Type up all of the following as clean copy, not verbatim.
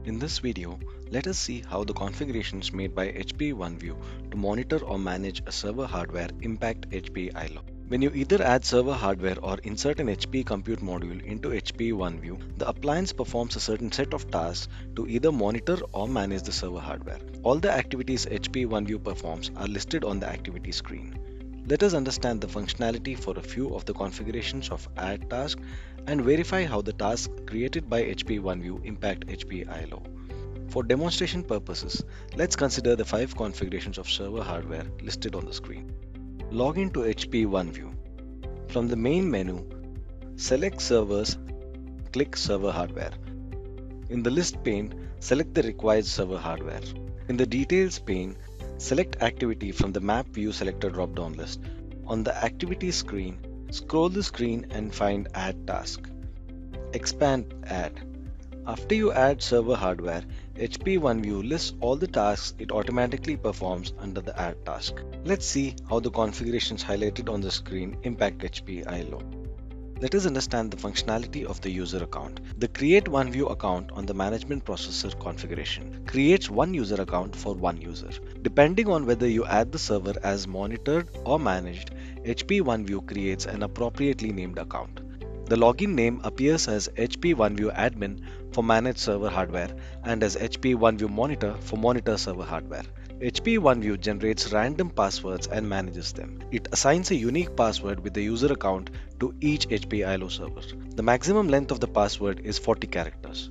In this video, let us see how the configurations made by HPE OneView to monitor or manage a server hardware impact HPE iLO. When you either add server hardware or insert an HPE compute module into HPE OneView, the appliance performs a certain set of tasks to either monitor or manage the server hardware. All the activities HPE OneView performs are listed on the activity screen. Let us understand the functionality for a few of the configurations of add task and verify how the tasks created by HPE OneView impact HPE iLO. For demonstration purposes, let's consider the 5 configurations of server hardware listed on the screen. Log into HPE OneView. From the main menu, select Servers, click Server Hardware. In the list pane, select the required server hardware. In the Details pane, select Activity from the Map View Selector drop-down list. On the Activity screen, scroll the screen and find Add Task. Expand Add. After you add server hardware, HPE OneView lists all the tasks it automatically performs under the Add task. Let's see how the configurations highlighted on the screen impact HPE iLO. Let us understand the functionality of the user account. The Create OneView account on the management processor configuration creates one user account for one user. Depending on whether you add the server as monitored or managed, HPE OneView creates an appropriately named account. The login name appears as HPE OneView Admin for managed server hardware and as HPE OneView Monitor for monitor server hardware. HPE OneView generates random passwords and manages them. It assigns a unique password with the user account to each HPE iLO server. The maximum length of the password is 40 characters.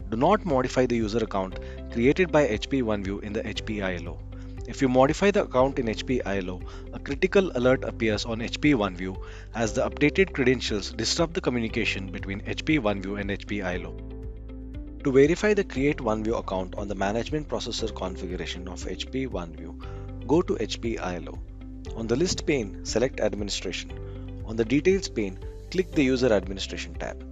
Do not modify the user account created by HPE OneView in the HPE iLO. If you modify the account in HPE iLO, a critical alert appears on HPE OneView as the updated credentials disrupt the communication between HPE OneView and HPE iLO. To verify the Create OneView account on the management processor configuration of HPE OneView, go to HPE iLO. On the List pane, select Administration. On the Details pane, click the User Administration tab.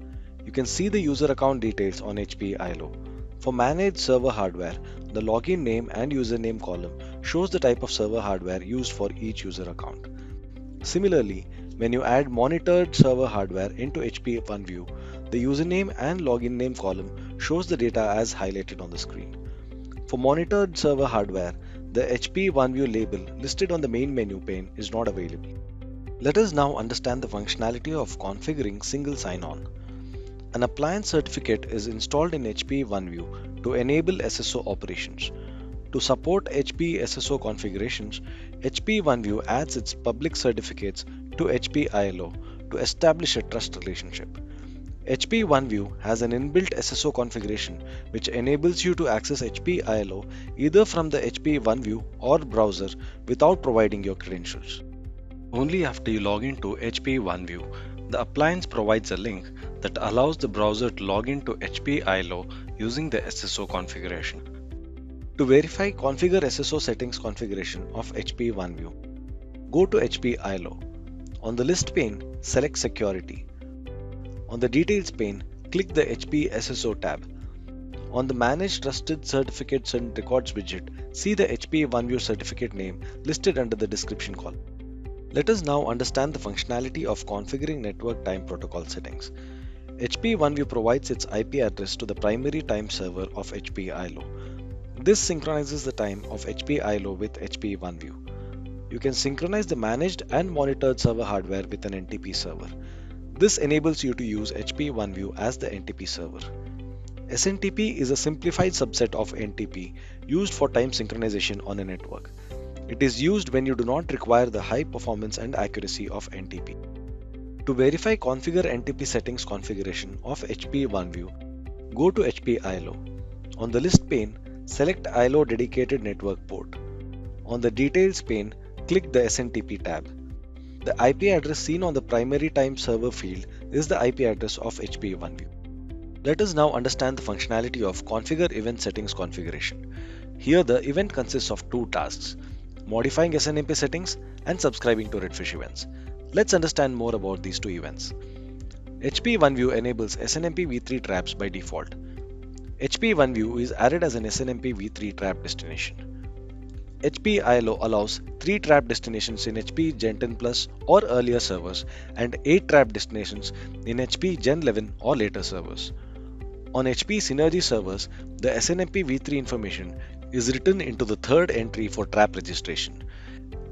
You can see the user account details on HPE iLO. For managed server hardware, the login name and username column shows the type of server hardware used for each user account. Similarly, when you add monitored server hardware into HPE OneView, the username and login name column shows the data as highlighted on the screen. For monitored server hardware, the HPE OneView label listed on the main menu pane is not available. Let us now understand the functionality of configuring single sign-on. An appliance certificate is installed in HPE OneView to enable SSO operations. To support HPE SSO configurations, HPE OneView adds its public certificates to HPE iLO to establish a trust relationship. HPE OneView has an inbuilt SSO configuration which enables you to access HPE iLO either from the HPE OneView or browser without providing your credentials. Only after you log into HPE OneView, the appliance provides a link that allows the browser to log into HPE iLO using the SSO configuration. To verify Configure SSO Settings configuration of HPE OneView, go to HPE iLO. On the List pane, select Security. On the Details pane, click the HPE SSO tab. On the Manage Trusted Certificates and Records widget, see the HPE OneView certificate name listed under the description column. Let us now understand the functionality of configuring network time protocol settings. HPE OneView provides its IP address to the primary time server of HPE iLO. This synchronizes the time of HPE iLO with HPE OneView. You can synchronize the managed and monitored server hardware with an NTP server. This enables you to use HPE OneView as the NTP server. SNTP is a simplified subset of NTP used for time synchronization on a network. It is used when you do not require the high performance and accuracy of NTP. To verify Configure NTP Settings configuration of HPE OneView, go to HPE iLO. On the List pane, select iLO Dedicated Network Port. On the Details pane, click the SNTP tab. The IP address seen on the primary time server field is the IP address of HPE OneView. Let us now understand the functionality of Configure Event Settings configuration. Here the event consists of two tasks: modifying SNMP settings and subscribing to Redfish events. Let's understand more about these two events. HPE OneView enables SNMP v3 traps by default. HPE OneView is added as an SNMP v3 trap destination. HPE iLO allows 3 trap destinations in HPE Gen 10 Plus or earlier servers and 8 trap destinations in HPE Gen 11 or later servers. On HP Synergy servers, the SNMP v3 information is written into the third entry for trap registration.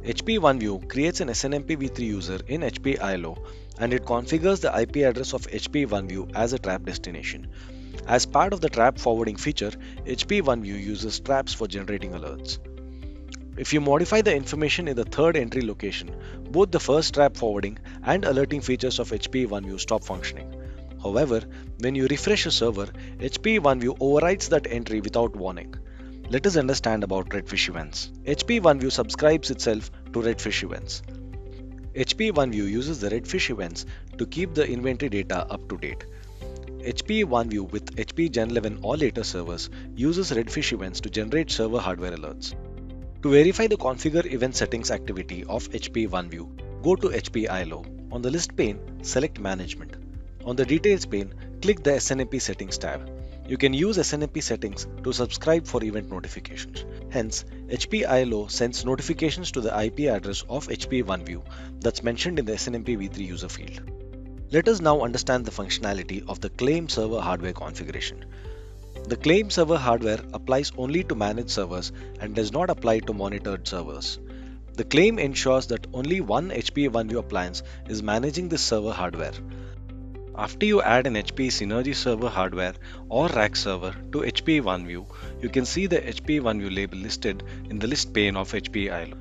HP OneView creates an SNMP v3 user in HP iLO and it configures the IP address of HP OneView as a trap destination. As part of the trap forwarding feature, HP OneView uses traps for generating alerts. If you modify the information in the third entry location, both the first trap forwarding and alerting features of HP OneView stop functioning. However, when you refresh a server, HP OneView overwrites that entry without warning. Let us understand about Redfish events. HP OneView subscribes itself to Redfish events. HP OneView uses the Redfish events to keep the inventory data up to date. HP OneView with HP Gen 11 or later servers uses Redfish events to generate server hardware alerts. To verify the configure event settings activity of HP OneView, go to HP iLO. On the list pane, select Management. On the Details pane, click the SNMP Settings tab. You can use SNMP settings to subscribe for event notifications. Hence, HP iLO sends notifications to the IP address of HP OneView that's mentioned in the SNMP v3 user field. Let us now understand the functionality of the claim server hardware configuration. The claim server hardware applies only to managed servers and does not apply to monitored servers. The claim ensures that only one HP OneView appliance is managing this server hardware. After you add an HP Synergy server hardware or rack server to HP OneView, you can see the HP OneView label listed in the list pane of HP iLO.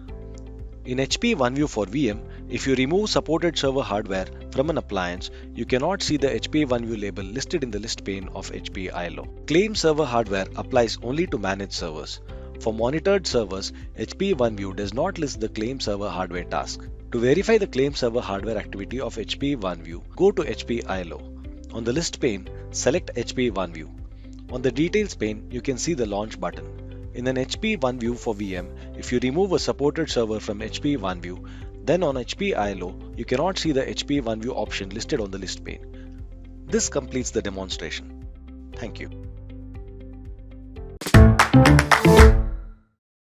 In HP OneView for VM, if you remove supported server hardware from an appliance, you cannot see the HP OneView label listed in the list pane of HP iLO. Claim server hardware applies only to managed servers. For monitored servers, HP OneView does not list the claim server hardware task. To verify the claim server hardware activity of HP OneView, go to HP iLO. On the list pane, select HP OneView. On the details pane, you can see the launch button. In an HP OneView for VM, if you remove a supported server from HP OneView, then on HP iLO, you cannot see the HP OneView option listed on the list pane. This completes the demonstration. Thank you.